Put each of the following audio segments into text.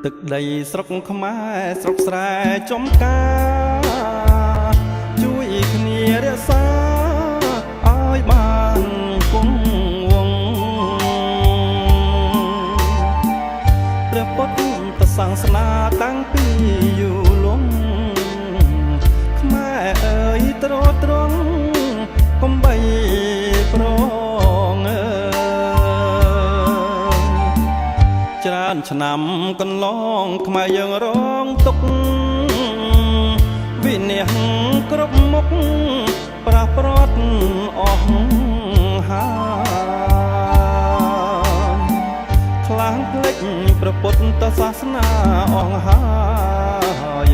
ទឹកដីស្រុកខ្មែរស្រុកស្រែចំការជួយគ្នារក្សាឲ្យបានគង់វង្សព្រះពុទ្ធសាសនាតាំងពីយូរលង់ខ្មែរអើយត្រត្រង់កំបីប្រងច្រើនឆ្នាំកន្លងខ្មែរយើងរងទុក្ខវិនាសគ្រប់មុខប្រះព្រាត់អស់ហើយខ្លាំងភ្លេចព្រះពុទ្ធសាសនាអស់ហើយ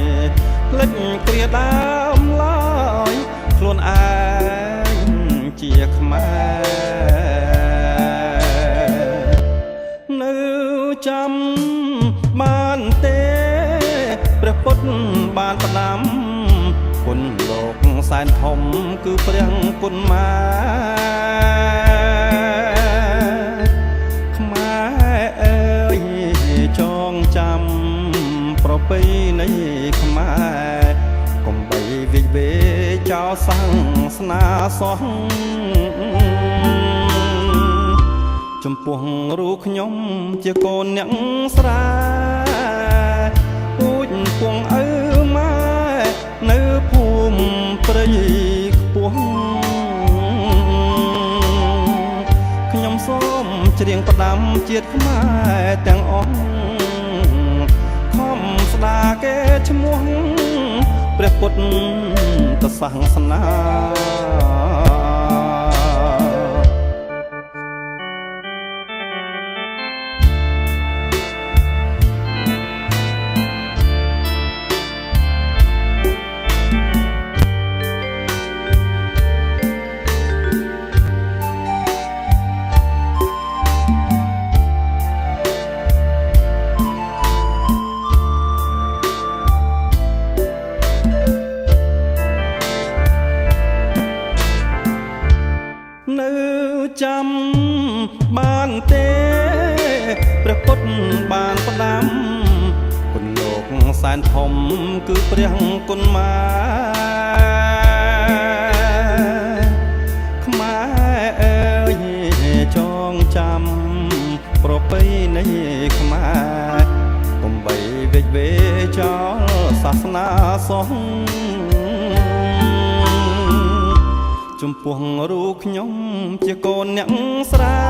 ភ្លេចគ្រាដើមឡើយខ្លួនឯងជាខ្មែរនៅចាំបានទេព្រះពុទ្ធបានផ្ដាំគុណលោកសែនធំគឺព្រះគុណម៉ែខ្មែរអើយចងចាំប្រពៃណីខ្មែរកុំបីវិវេចោលសាសនាសោះចំពោះរូបខ្ញុំជាកូនអ្នកស្រែពូជពងឪម៉ែនៅភូមិព្រៃខ្ពស់ខ្ញុំសូមច្រៀងផ្ដាំជាតិខ្មែរទាំងអស់ខំស្ដាគេឈ្មោះព្រះពុទ្ធសាសនានៅចាំបានទេព្រះពុទ្ធបានផ្ដាំគុណលោកសែនធំគឺព្រះគុណម៉ែខ្មែរអើយចងចាំប្រពៃណីខ្មែរកុំបីវិវេចោលសាសនាសោះចំពោះរូបខ្ញុំជាកូនអ្នកស្រែ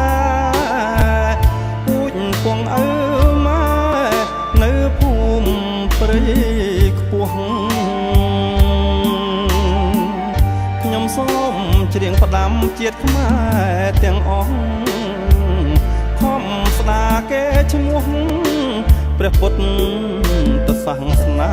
ពូជពងឪម៉ែនៅភូមិព្រៃខ្ពស់ខ្ញុំសូមច្រៀងផ្ដាំជាតិខ្មែរទាំងអស់ខំស្ដាគេឈ្មោះព្រះពុទ្ធសាសនា